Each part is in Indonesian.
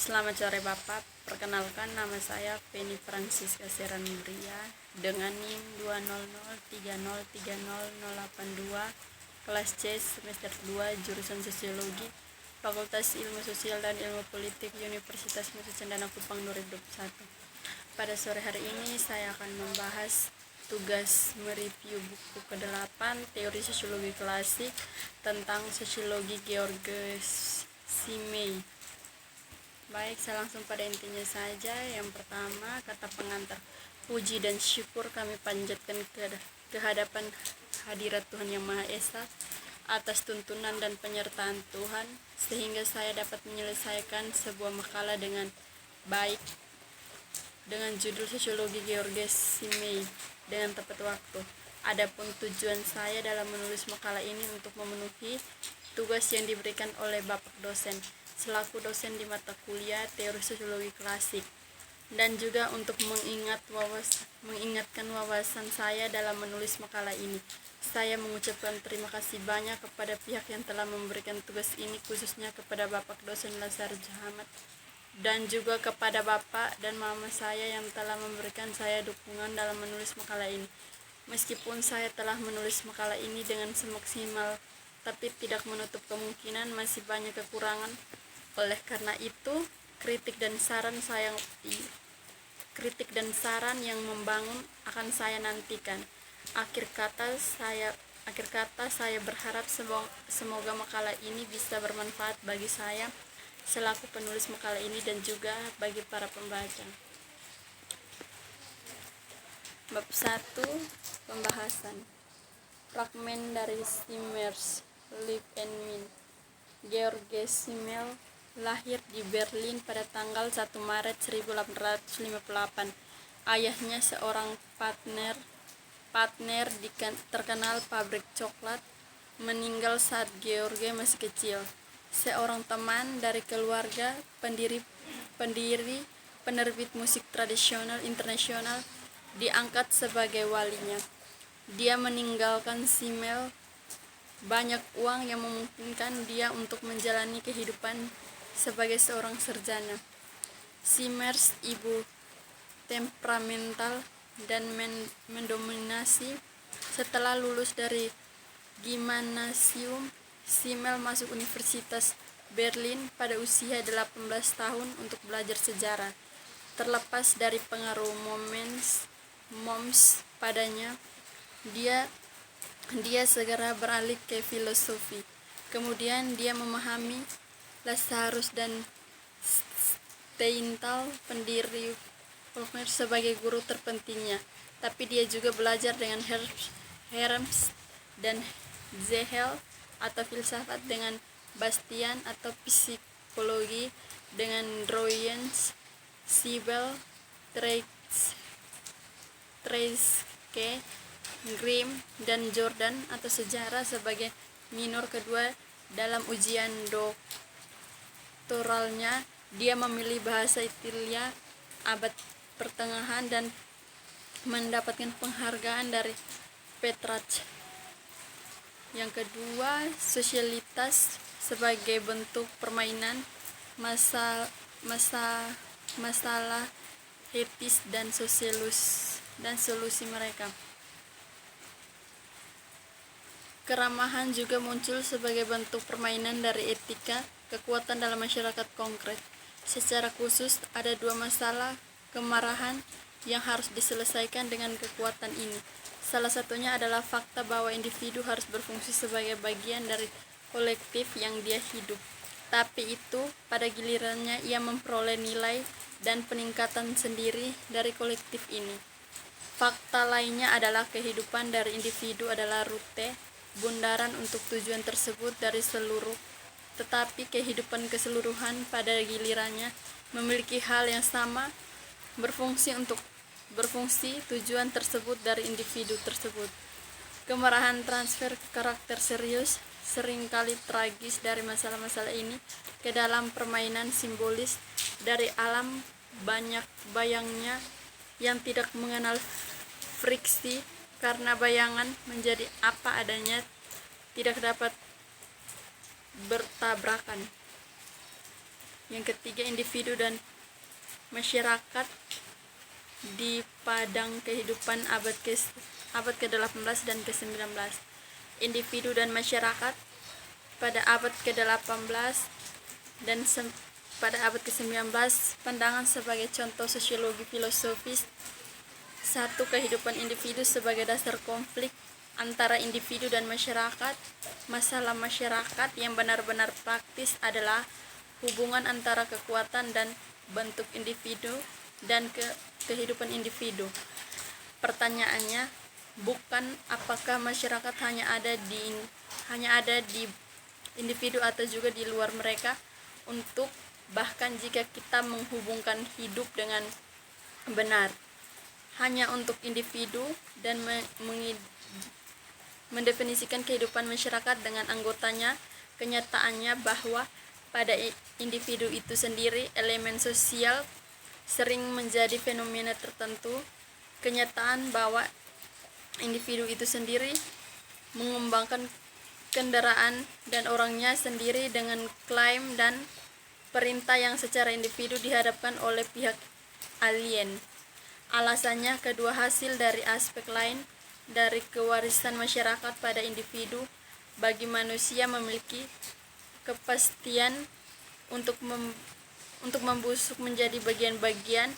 Selamat sore Bapak, perkenalkan nama saya Penny Francisca Seranbria dengan NIM 200303082, kelas C semester 2, jurusan Sosiologi, Fakultas Ilmu Sosial dan Ilmu Politik, Universitas Nusa Cendana Kupang 2021. Pada sore hari ini saya akan membahas tugas mereview buku ke-8 Teori Sosiologi Klasik tentang Sosiologi Georges Simeyi. Baik, saya langsung pada intinya saja. Yang pertama, kata pengantar. Puji dan syukur kami panjatkan ke hadapan hadirat Tuhan Yang Maha Esa atas tuntunan dan penyertaan Tuhan, sehingga saya dapat menyelesaikan sebuah makalah dengan baik dengan judul Sosiologi Georges Simeyi dengan tepat waktu. Adapun tujuan saya dalam menulis makalah ini untuk memenuhi tugas yang diberikan oleh Bapak dosen selaku dosen di mata kuliah Teori Sosiologi Klasik, dan juga untuk mengingatkan wawasan saya dalam menulis makalah ini. Saya mengucapkan terima kasih banyak kepada pihak yang telah memberikan tugas ini, khususnya kepada Bapak dosen Lazar Jahamat dan juga kepada Bapak dan Mama saya yang telah memberikan saya dukungan dalam menulis makalah ini. Meskipun saya telah menulis makalah ini dengan semaksimal, tapi tidak menutup kemungkinan masih banyak kekurangan. Oleh karena itu, kritik dan saran yang membangun akan saya nantikan. Akhir kata saya berharap semoga makalah ini bisa bermanfaat bagi saya selaku penulis makalah ini dan juga bagi para pembaca. Bab 1, pembahasan. Fragmen dari Simmers, Live and Min. Georges Simeyi lahir di Berlin pada tanggal 1 Maret 1858. Ayahnya seorang partner di terkenal pabrik coklat, meninggal saat Georges masih kecil. Seorang teman dari keluarga penerbit musik tradisional internasional diangkat sebagai walinya. Dia meninggalkan Simeyi banyak uang yang memungkinkan dia untuk menjalani kehidupan sebagai seorang sarjana. Simmers ibu temperamental dan mendominasi. Setelah lulus dari Gymnasium, Simeyi masuk Universitas Berlin pada usia 18 tahun untuk belajar sejarah. Terlepas dari pengaruh Moms padanya, dia segera beralih ke filosofi. Kemudian dia memahami Lazarus dan Steinthal, pendiri Faulkner, sebagai guru terpentingnya. Tapi dia juga belajar dengan Hermes dan Zehel atau filsafat, dengan Bastian atau psikologi, dengan Royens, Siebel, Treitschke, Grimm, dan Jordan atau sejarah sebagai minor kedua. Dalam ujian doktoralnya, dia memilih bahasa Italia abad pertengahan dan mendapatkan penghargaan dari Petrarch. Yang kedua, sosialitas sebagai bentuk permainan masalah etis dan solusi mereka. Keramahan juga muncul sebagai bentuk permainan dari etika kekuatan dalam masyarakat konkret. Secara khusus, ada dua masalah kemarahan yang harus diselesaikan dengan kekuatan ini. Salah satunya adalah fakta bahwa individu harus berfungsi sebagai bagian dari kolektif yang dia hidup. Tapi itu, pada gilirannya, ia memperoleh nilai dan peningkatan sendiri dari kolektif ini. Fakta lainnya adalah kehidupan dari individu adalah rute bundaran untuk tujuan tersebut dari seluruh, tetapi kehidupan keseluruhan pada gilirannya memiliki hal yang sama, berfungsi tujuan tersebut dari individu tersebut. Kemarahan transfer karakter serius, seringkali tragis dari masalah-masalah ini ke dalam permainan simbolis dari alam banyak bayangnya yang tidak mengenal friksi, karena bayangan menjadi apa adanya, tidak dapat bertabrakan. Yang ketiga, individu dan masyarakat di padang kehidupan abad ke-18 dan ke-19. Individu dan masyarakat pada abad ke-18 dan pada abad ke-19, pandangan sebagai contoh sosiologi filosofis. 1. Kehidupan individu sebagai dasar konflik antara individu dan masyarakat. Masalah masyarakat yang benar-benar praktis adalah hubungan antara kekuatan dan bentuk individu dan kehidupan individu. Pertanyaannya bukan apakah masyarakat hanya ada di individu atau juga di luar mereka, bahkan jika kita menghubungkan hidup dengan benar hanya untuk individu dan mendefinisikan kehidupan masyarakat dengan anggotanya, kenyataannya bahwa pada individu itu sendiri elemen sosial sering menjadi fenomena tertentu. Kenyataan bahwa individu itu sendiri mengembangkan kendaraan dan orangnya sendiri dengan klaim dan perintah yang secara individu dihadapkan oleh pihak alien. Alasannya, kedua hasil dari aspek lain dari kewarisan masyarakat pada individu. Bagi manusia memiliki kepastian untuk membusuk menjadi bagian-bagian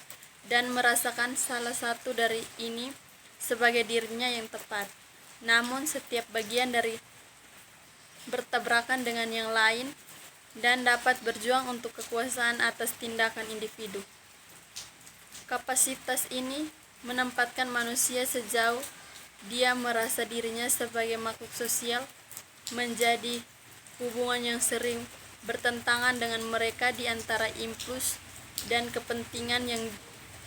dan merasakan salah satu dari ini sebagai dirinya yang tepat. Namun setiap bagian dari bertabrakan dengan yang lain dan dapat berjuang untuk kekuasaan atas tindakan individu. Kapasitas ini menempatkan manusia sejauh dia merasa dirinya sebagai makhluk sosial menjadi hubungan yang sering bertentangan dengan mereka di antara impuls dan kepentingan yang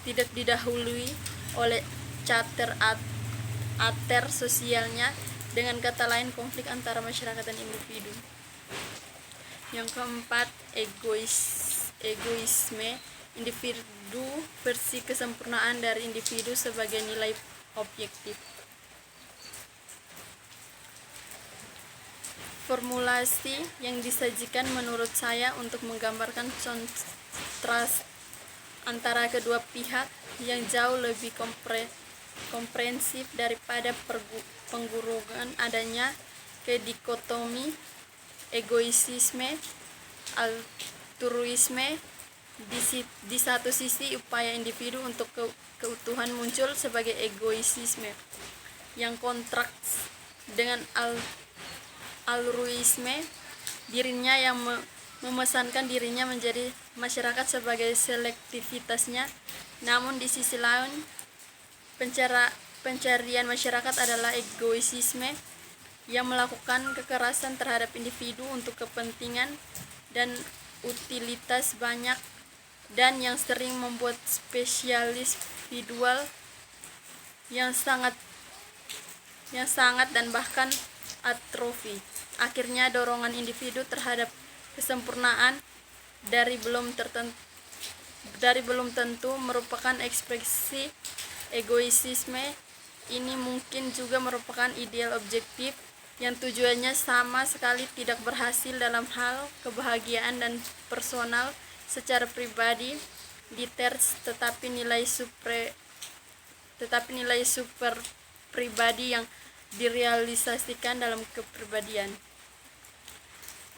tidak didahului oleh charter ater sosialnya. Dengan kata lain, konflik antara masyarakat dan individu. Yang keempat, egoisme individu versi kesempurnaan dari individu sebagai nilai objektif. Formulasi yang disajikan menurut saya untuk menggambarkan kontras antara kedua pihak yang jauh lebih komprehensif daripada penggurungan adanya kedikotomi egoisme altruisme. Di satu sisi upaya individu untuk keutuhan muncul sebagai egoisme yang kontras dengan altruisme, dirinya yang memesankan dirinya menjadi masyarakat sebagai selektivitasnya. Namun di sisi lain, pencarian masyarakat adalah egoisme yang melakukan kekerasan terhadap individu untuk kepentingan dan utilitas banyak, dan yang sering membuat spesialis individual yang sangat dan bahkan atrofi. Akhirnya dorongan individu terhadap kesempurnaan dari belum tentu merupakan ekspresi egoisme. Ini mungkin juga merupakan ideal objektif yang tujuannya sama sekali tidak berhasil dalam hal kebahagiaan dan personal secara pribadi deters, tetapi nilai super pribadi yang direalisasikan dalam kepribadian.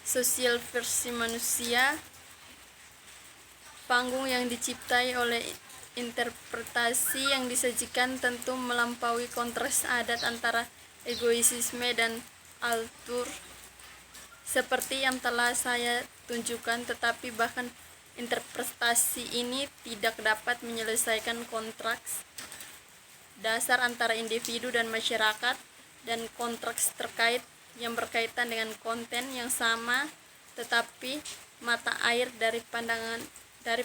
Sosial versi manusia, panggung yang diciptai oleh interpretasi yang disajikan tentu melampaui kontras adat antara egoisme dan altur seperti yang telah saya tunjukkan, tetapi bahkan interpretasi ini tidak dapat menyelesaikan kontras dasar antara individu dan masyarakat dan kontras terkait yang berkaitan dengan konten yang sama, tetapi mata air dari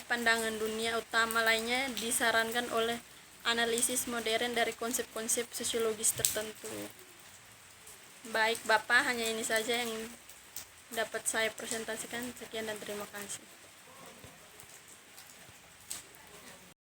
pandangan dunia utama lainnya disarankan oleh analisis modern dari konsep-konsep sosiologis tertentu. Baik Bapak, hanya ini saja yang dapat saya presentasikan. Sekian dan terima kasih.